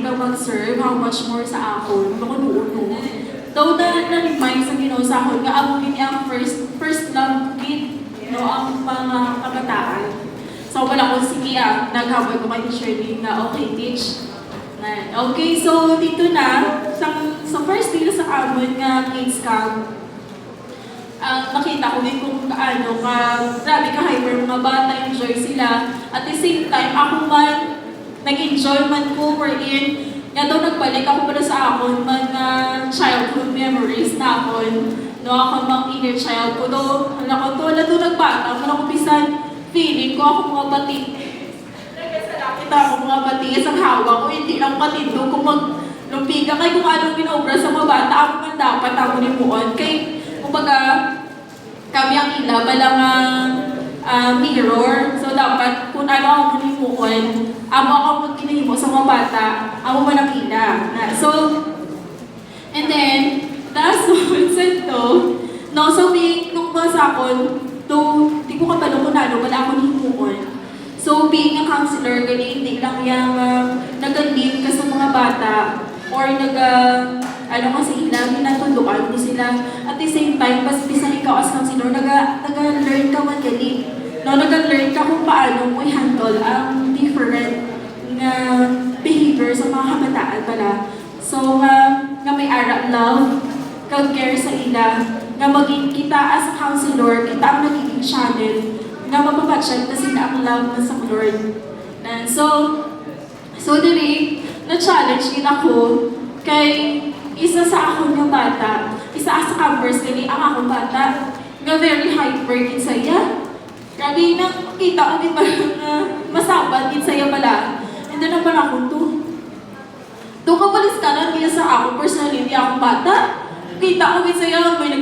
willing ka mag-serve, how much more sa akon, makunuuno. Daw na-remind sa Ginoo sa akon, nga ako gini ang first love gid, no, ang mga kabataan. So, wala ko sige naghabay ko kay Shirley nga, okay, teach. Okay, so dito na, sa first day sa amon nga kids camp, nakita ko din kung kaano grabe ka-hyper mga bata, enjoy sila. At the same time, ako man, nag-enjoy man ko, wherein, nga daw nagbalik ako para sa akon, mga childhood memories na akon. No, ako mga inner child ko do, wala ko nagbata, wala ko pisan, feeling ko ako mga bati. Kita ako mga bati, isang hawa ko, hindi lang patindo kung lumpiga kay kung anong binobra sa mga bata, ako man dapat ako ni Muon. Kay, kumbaga, kami ang ila, balang mirror. So, dapat, kung ano ang manimuon, amo ako magkinahimo sa mga bata, amo man ang ila. So, and then, that's said to, no, so, nung basa akon, di ko kapalo kung ano, wala ako nihimuon. So, being a counselor, gani, hindi lang yung nag-lead ka sa mga bata, or kasi ilang natulungan mo sila. At the same time, mas bisan ikaw as counselor, nag-learn ka magaling. No, nag-learn ka kung paano mo i-handle ang different behavior sa mga kabataan pala. So, nga may aral love, kag-care sa ila, nga maging kita as a counselor, kita ang nagiging channel, nga mapapatsyan na sila ang love na sa Lord. So diri, na-challenge din ako kay isa sa akong nga bata, isa sa campers kani ang akong bata, nga very hyper gid saya. Grabe na kita ko gid masabad gid saya pala. And then naman ako to. Doon ka palis ka lang kaya sa ako personality akong bata. Kita ko gid saya may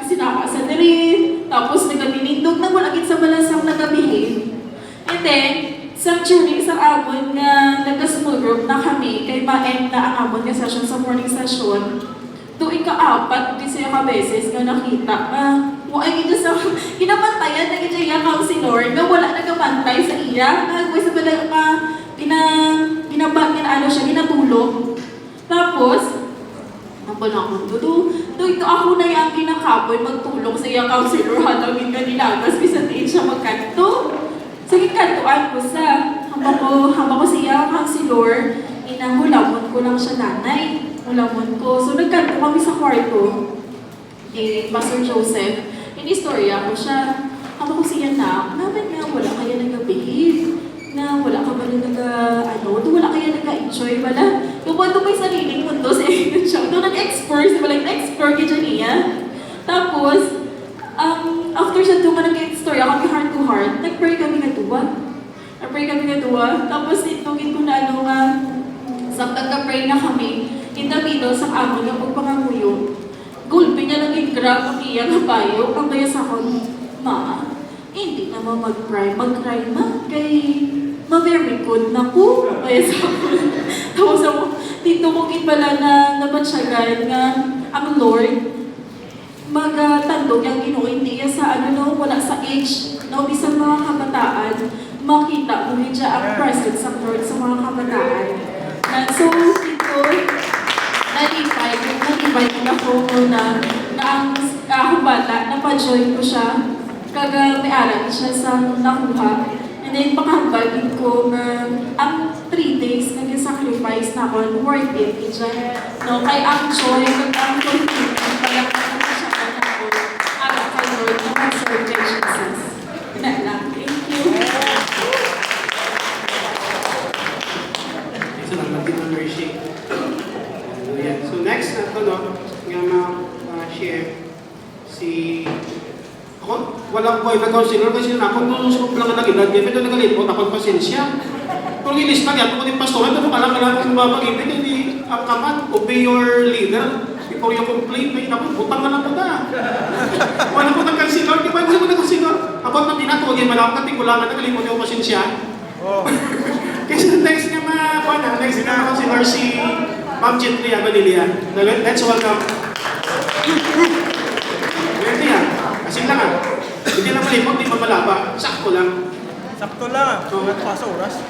sinaka sa diri, tapos nagaminindog na wala gid sa balasang nagabehave. And then sa during sa amon nga nagka-small group na kami, kay ma-end na ang amon nga session sa morning session, tuwing ka-apat, kasi ka beses nga nakita, ay ito sa kinapantayan na ito yung counselor, nga wala nagapantay sa iya, nagawin sa pala ginatulog. Tapos, ang panakon ito ako na yung kinakapoy magtulong sa iya counselor, halawin ka nilagas, bisan din siya magkanto. Sige, kantuan ko habang ko siya, counselor, hulamon ko lang siya nanay. Hulamon ko. So, nagkanto kami sa kwarto ni Pastor Joseph. Inistorya ko siya. Habang ko siya namin nga, wala kaya nag-behave, na wala ka ba wala kaya nag-enjoy wala. Yung kwento may sariling mundo sa inyo siya. Doon nag-explore, nag-explore ka niya. Tapos, after siya nag-story ako kami heart to heart, nag-pray kami nga tuwa. Tapos itugin ko na sa pagka-pray na kami, in the middle sa amon ng pagpanganguyo, gulpi niya lang grab ang iyang habayo, ang kaya sa akin, ma, hindi naman mag-cry ma, kay ma-very good na po. Kaya sa akin, tapos ako, dito kong pala na nabatsyagan nga ang Lord, magtandog yung Ginoo, hindi sa wala sa age, bisan mga kabataan, makita mo niya ang presence ng Lord sa mga kabataan. So, dito, nalipay ko na ko muna na ang akong bata, napa-join ko siya, may aral siya sa nakuha. And then, pakahambagin ko na ang 3 days nag-sacrifice na ako, worth it, kay ang joy, ang fulfillment, pala Lord, serve Jesus. Thank you. So next na ito, nga ma-share si ako, walang boy na counselor kasi ako doon sa kumplang na nag-edad, kaya ito nagalipot, ako pasensya. Kung ilista niya, ako din pastoran, ito kalang kung babagin, hindi ang kaman, obey your leader. Before you complain, may butang na lang po na. Wala po ng kansilor, di ba? Hindi mo ng kansilor. Ako na tinatawag yung malapit, kulangan na kalimot yung pasensya. Kasi next na next na kansilor si Ma'am Gently Abanilia. Let's welcome. Gently kasi lang hindi lang malimot, hindi mamalaba. Sakto lang. Sakto lang. So, pa sa oras.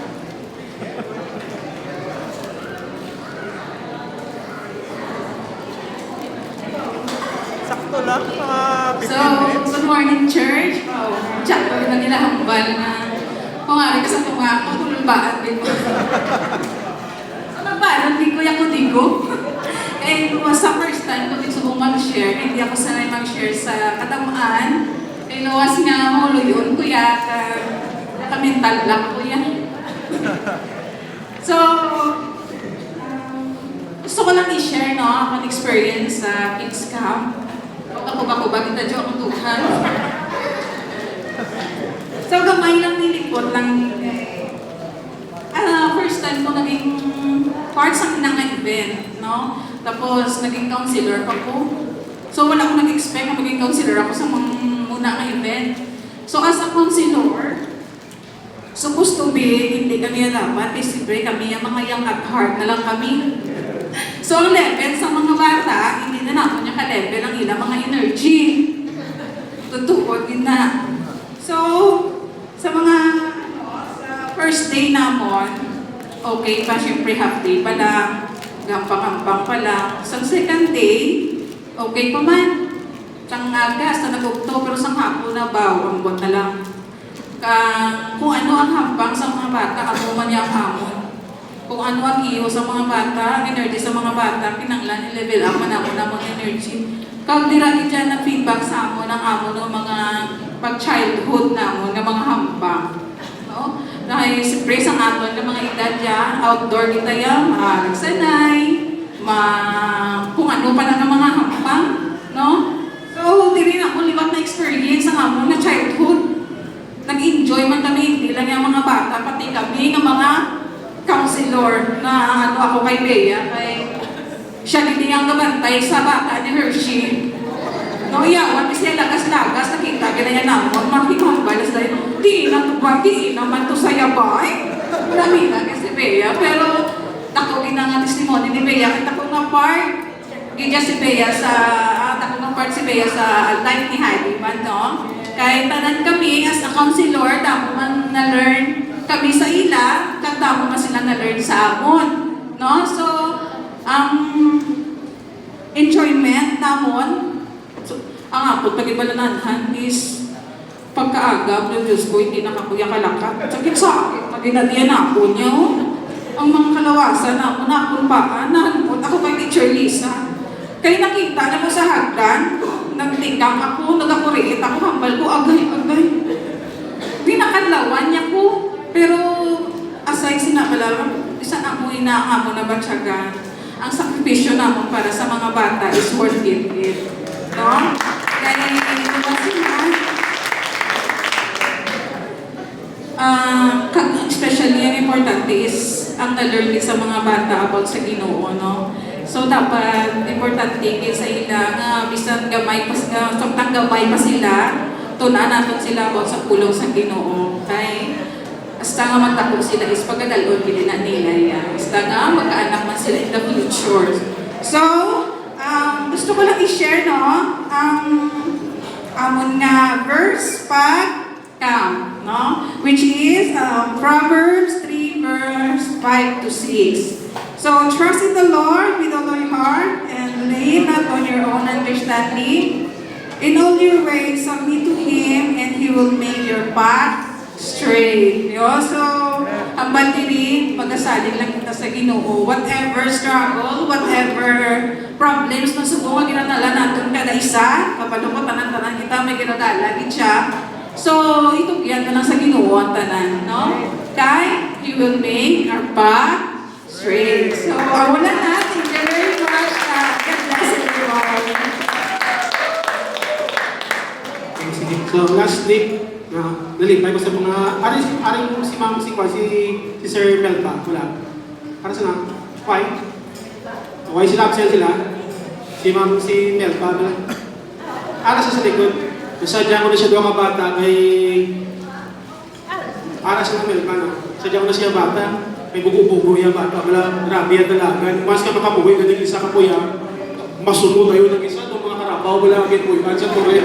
lang, mga 15 So, minutes. good morning, church. Chat pa rin na nila hambal na kung nga rin ka sa tungako, tulubaan din mo. Ano ba? Hindi ko yung kudigo. Eh, sa first time ko din sa mag-share, hindi ako sanay mag-share sa katamaan. Eh, lawas nga mo yun, kuya, ka-mental lang, kuya. So, gusto ko lang i-share, no, akong experience sa kids camp. Ako ba kita dyan ang tuhan. So, gamay lang nilipot lang. First time ko naging part sa ng event, no? Tapos, naging counselor pa ko. So, wala akong nag-expect na maging counselor ako sa mga muna ng event. So, as a counselor, supposed to be, hindi kami dapat, siyempre kami yung mga young at heart na lang kami. So, ang level sa mga bata, hindi na naman yung ka-level ang ilang mga energy. Totoo din na. So, sa mga sa first day namon, okay pa, syempre half day pa lang, gampang-gampang pa lang. Sa second day, okay pa man. Sang agas na nag-ugto, pero sang hapon na ang buwan na lang. Kung ano ang hampang sa mga bata, ako man yung hamon. Kung ano ang iyo sa mga bata, energy sa mga bata, kinanglan, level up man ako na mga energy. Kung diragi dyan na feedback sa amo ng amo ng mga pag-childhood na mo, ng mga hampang. No? Dahil siyempre sa aton ng mga edad dyan, outdoor kita yan, nagsanay, kung ano pa na ng mga hampang. No? So, di rin ako liwat na experience ang amo na childhood. Nag-enjoy man kami, hindi lang yung mga bata, pati kami ng mga counselor na ano ako kay Bea, kay siya din ang gabantay sa bata ni Hershey. No, iyawan, siya lagas-lagas, nakita ka na yan naman, makikambal sa di naman to sa yabay. Marami na kasi Bea, pero takogin na nga testimony ni Bea, kita ko nga part, gidya si Bea sa, takog nga part si Bea sa life ni Heidi man, no? Kahit tanan kami as a counselor, damo man na-learn kami sa ila, kagdamo man sila na-learn sa amon. No? So, ang enjoyment namon, so, ang apot pagibalananhan is pagkaagap ng Diyos ko, hindi nakakuya kalakat. Sakit sa akin, maginadiyan ako niya. Ang mga kalawasan namon, nakulpaan, nalimot ako kay Teacher Lisa. Kaya nakita na ko sa hagdan, nagtingkang ako, nagakuriit ako, hambal ko, agay. Pinakalawan niya ko. Pero, asay sinabalaran, isa na mo inaamo na batyagan, ang sakripisyo naman para sa mga bata is worth it. No? Kaya ito sila, especially ang importante is ang na-learning sa mga bata about sa Ginoo, no? So, dapat importante din sa ila nga bisan gamay pa sila, tunaan natin sila about sa pulong sa Ginoo. Okay? Basta nga matako sila is pagkadalon nila nila. Basta nga magkaanak man sila in the future. So, gusto ko lang i-share, no? Amon nga verse pag-camp, no? Which is Proverbs 3 verse 5 to 6. So, trust in the Lord with all your heart and lean not on your own understanding. In all your ways, submit to Him and He will make your path straight. So, ang bandiri, pag-asalin lang kita sa Ginoo. Whatever struggle, whatever problems na subungan ginadala natin kada isa, kapalukot tanan-tanan kita may ginadala siya. So, itugyan na lang sa Ginoo ang tanan, no? Kay, He will make our path straight. So, wala na. Thank you very much. God bless everyone. Okay, sige. So, lastly, nalipay ko sa mga, aring si Ma'am, si Sir Melpa, wala. Para sa na? Why? Why sila absent sila? Si Ma'am, si Melpa, wala. Ara sa likod. Nasadya ko na siya doon bata kay... Ara sa Melpa, no? Sadya ko na siya bata. May bugo-bugo yung bata. Wala, grabe yung dalagan. Mas ka makabuhay ka ng isa ka po yan. Masunod tayo ng isa. Itong mga karabaw, wala kang po sa Korea.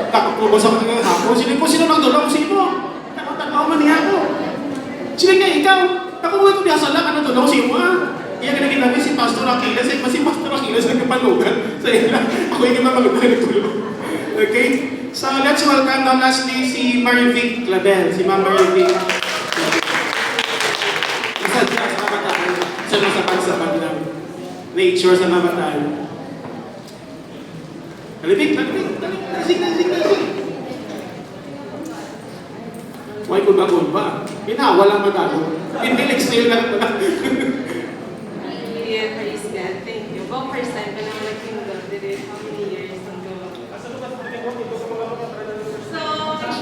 Takapulong sa mga hapon. Sino nagdulong? Sino? Takapulong man niya ako. Sino nga ikaw? Takapulong ko biasa lang. Ano tulong? Sino? Iya ka na kita. si Pastor Aquiles, eh, si Pastor Aquiles nagkapalugan. So, yun lang. Ako yung namalugan ng tulog. Okay? So, let's welcome now lastly si Marivic Clavel. Si Ma'am Marivic. Isa siya sa kabataan. Isa lang sa pagsabag ng nature sa kabataan. Marivic. Sige. Why ko ba? Walang magano. Intellectual na pala. Yeah, praise God. Thank you. Well, first time ka naman nag-kingdom. Did it how many years ago? So,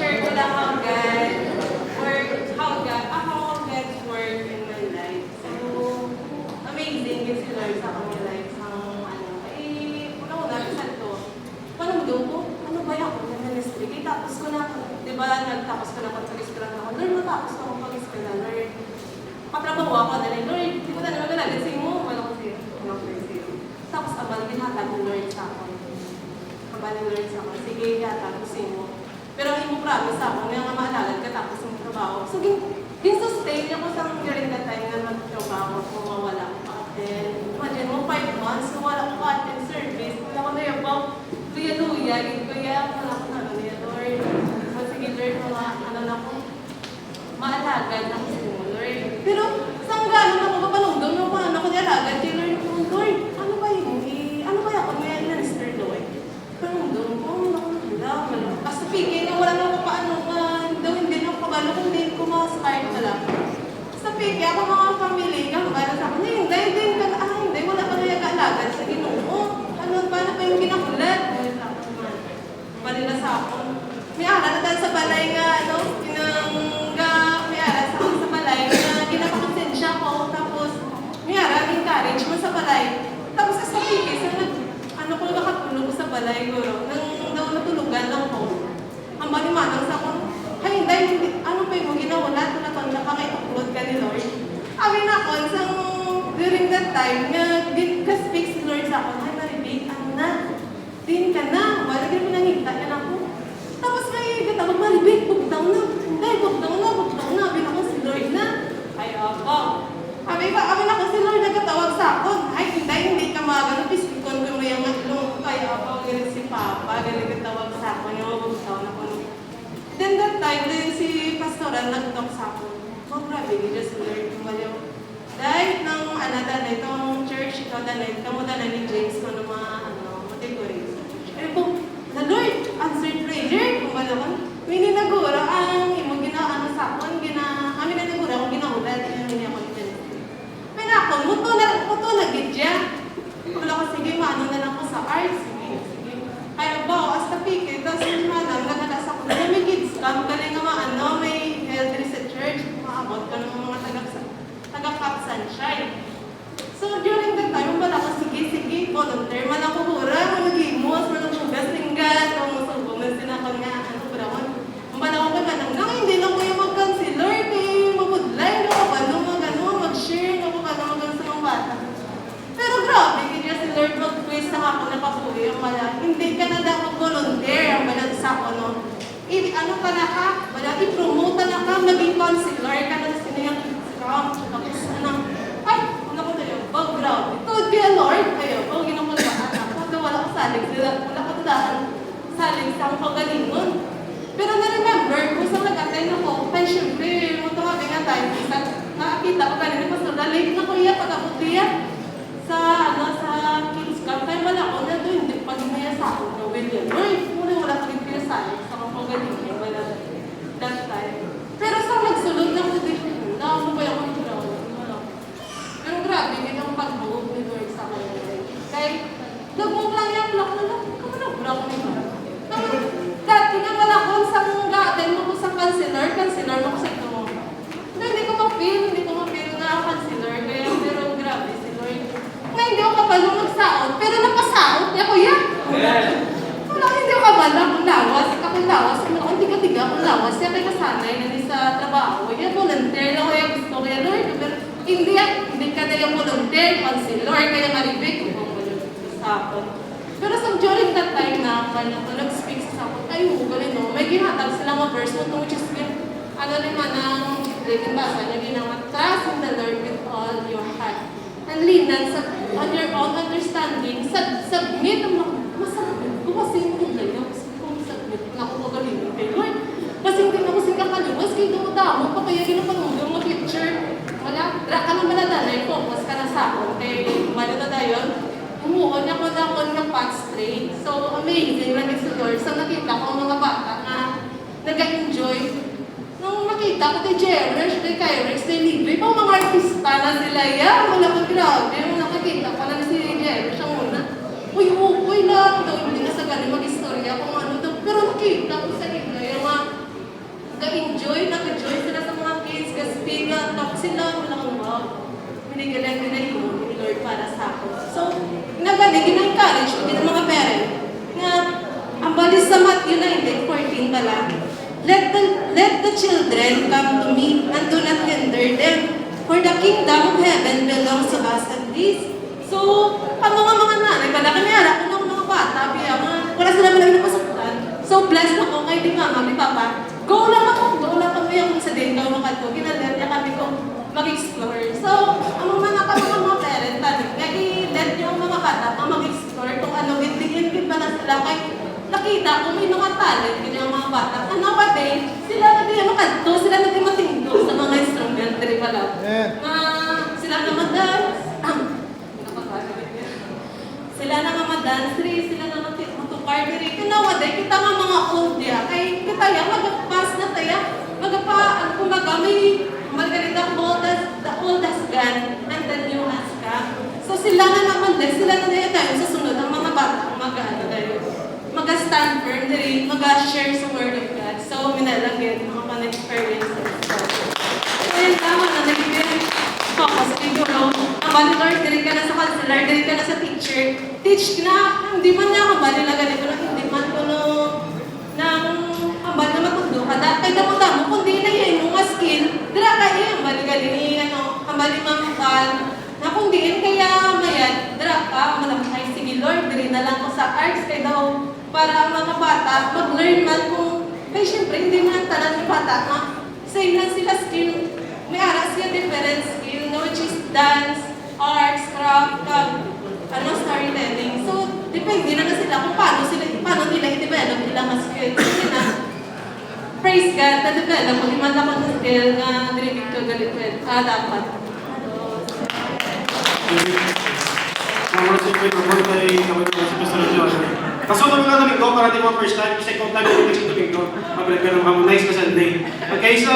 share ko lang how God God's work in my life. So, amazing yung si Lord sa akong life. Una-una, isa to. Paano ko? Ano ba ako ng ministry? Tapos ko na, di ba, nagtapos ko na pag-pag-eskwela ako. Lord, matapos ko akong pag-eskwela. Lord, patrabaho ako na rin. Lord, di ko na naman nalagising mo. Wala ko siya. Tapos abang binatag ni Lord sa akin. Sige, yatagusin mo. Pero hindi mo promise ako na nga maalagad ka tapos yung trabaho. So, sustain niya ko sa during that time na nagtrabaho ko, mawala ko pa-attend. Imagine mo, 5 months, wala ko pa-attend service. Wala ko na yung bang luya-luya. Wala ko na niya, Lord. Sige, Lord, mga na ko. Maalagad na ko sa mo, Lord. Pero, saan gano'n ako kapalungdong yung paano ko nialagad kay Lord? Lord, ano ba yun? Ano ba ako may minister, Lord? Palungdong ko, wala. Basta pigay na wala na ako paano daw hindi na ako kabalo kung hindi ko ma-start pala. Basta pigay ako mga pamilya, kabalo sa akin, hindi, wala pa na yung sa Ginoo. Paano pa yung ginakulat? Balila sa akin. May ara na dahil sa balay nga, may ara sa akin sa balay na ginapakonsensya ko. Tapos, may ara, encourage mo sa balay. Tapos, sa pigay, ko nakatulog ko sa balay ko, nang daw natulugan lang ko. Ang manimanang sa akin, hindi, ano pa yung ginawa na napakituklod ka ni Lord. Sabi na ako, during that time, ka-speak si Lord sa akin, ay, Marivic, din ka na, malagyan mo nang hinta ka na ako. Tapos may gatawag, Marivic, book down na. Sabi na ko si Lord na. Ay, ako. Sabi na ko si Lord nagkatawag sa akin. Ay, hindi ka magano, pisikon ko mo yung matlong. Ay, ako, ganun si Papa, ganun katawag sa akin, yung book down ako. Then that time, si Pastoral nag-talk sa akin. Grabe, just Lord, kumaliw. Dahil nang itong church, ikaw kamu ni James, kung ano mga, categories. Na Lord, answered prayer, kumaliw. Mininagura ang imo sa akin, amin na nagura akong ginaulat, hindi ako nito. May na ako, muto na gidya. Wala ko, sige, maano na lang ko sa arts, sige. Kaya ba, as the peak, tapos yung nagalas ako, may kids ka, magaling nga may elderly sa church, maabot ka ng mga taga-Cap Sunshine. So, during that time, wala ko, sige, volunteer, malakukura, malagimos, malakugas, linggat, kung man sinakon nga, Malawang ka nang hindi lang ko yung mag-counselor, kaya mag-woodline, mag-share, sa mga bata. Pero grabe, kaya si Lord mag-quiz na ako napapuwi ang mala. Hindi ka na daw mag-volunteer ang balat sa ako, i-promote na ka, maging counselor ka na sinayang tapos ay, ko na yun, grabe. Told kaya Lord, ginamulaan ako, wala ko saling sa akong pagalingon. Pero na-remember ko sa nag-attend ako, kaya syempre, matuhabi nga tayo, nakakita ko kanina, mas late na ko iya, pag-abuti sa King's Cup, kaya wala ko na doon, hindi pag-imaya sa akin na William. Wala ko rin pinasali sa mga pagaling wala that time. Pero sa nagsulod ng audition, nakakabay ako ng ground. Pero grabe, itong pag-move ni Lord sa akin. Kaya, nag-move lang yung block na lang, block ni Lord. Dati nga wala ko sa attend mo ko sa counselor mo ko sa ito mo. Hindi ko ma-feel na counselor, kaya pero grabe si Lord. Nga hindi ako kabalo magsaot, pero napasaot niya kuya. Wala, hindi ako kabalo, akong lawas, tiga-tiga akong lawas, siya may kasanay na sa trabaho. Kaya volunteer na kaya gusto kaya Lord, pero hindi ka na yung volunteer, counselor, kaya Marivic, kung sa akin. Pero sa during that time na nag-speak sa akin, ay galing no, may ginatag silang mga verse mo, which is naman ang basa niya ginawa, trust in the Lord with all your heart. And lean sa on your own understanding, submit ang mga masabit ko kasi yung ganyan. Kasi kung submit na ako magaling kay Lord. Kasi hindi na kasi kakaluwas, kay dumudamo pa kaya ginapangulang mo picture. Wala, ka na malalanay, focus ka na sa akin. Kaya, malo na tayo, umuon ako na ako ng path straight. So, amazing lang si Lord. So, nakita ko ang mga bata na nag-enjoy. Nung makita ko kay Jerish, kay Kyrex, kay Libby, mga artista na sila yan. Wala kang grabe. Nung nakikita ko lang si Jerish, ang una, uy lang daw, hindi na sa galing mag-istorya kung ano daw. Pero nakita ko sa inyo, yung mga nag-enjoy sila sa mga kids, kaspiga, talk sila, wala kang wow. Binigyan ni Lord para sa ako. So, nagaling, gina-encourage ko din ang mga parent na ang balis sa Matthew 19:14 pala, let the children come to me and do not hinder them, for the kingdom of heaven belongs to us at least. So, ang mga nanay, pala kami harap ko ng mga bata, wala sila malaki na pasuktan. So, blessed ako kay di mama, di papa. Go lang kami yung sa din daw ng kanto. Ginalet niya kami kung mag-explore. So, ang mga parent, let yung mga bata mag-explore kung ano, hindi ba na sila kay nakita ko may mga talent yung mga bata. Ano pa din, sila na din makanto, sila na din matingdo sa mga instrument, di ba lang? Sila na mag-dance. Sila na mag-dance, sila na matukar, kinawaday, kita nga mga old ya, kay kita ya, mag-pass na tayo, kumbaga may Margarita the oldest gun and the newest ka. So sila na naman din, sila na din tayo sa sunod, ang mga bata, mag-stand firm din, mag-share sa word of God. So, minalagyan mga pan-experiences. So, yun tama na, nagiging focus, siguro, ang bali Lord, diri ka na sa counselor, diri ka na sa teacher. Teach na, hindi man niya ang bali na ganito, hindi man ko nang ang bali na matundo ka. Kaya damo-damo, kundi na yan, yung skill, dira ka yan, ang bali galing, ang bali mamukal, na kung diin kaya mayan, dira ka, malakay, sige Lord, diri na lang ko sa arts, kaya daw, para ang mga bata, mag-learn man kung, kaya syempre, hindi man tanan ng bata na, same lang sila skill, may aras siya different skill, no, which is dance, arts, craft, storytelling. So, depende na sila kung paano nila i-develop nila ang skill. Kasi na, praise God, na-develop, kung iman ako ng skill na diribig ko galit dapat. Worship with the kay kami si Pastor John. Kasunod mga Domingo para di mo first time kasi kung tayo ng Domingo, mag-harmonize na Sunday. Okay, so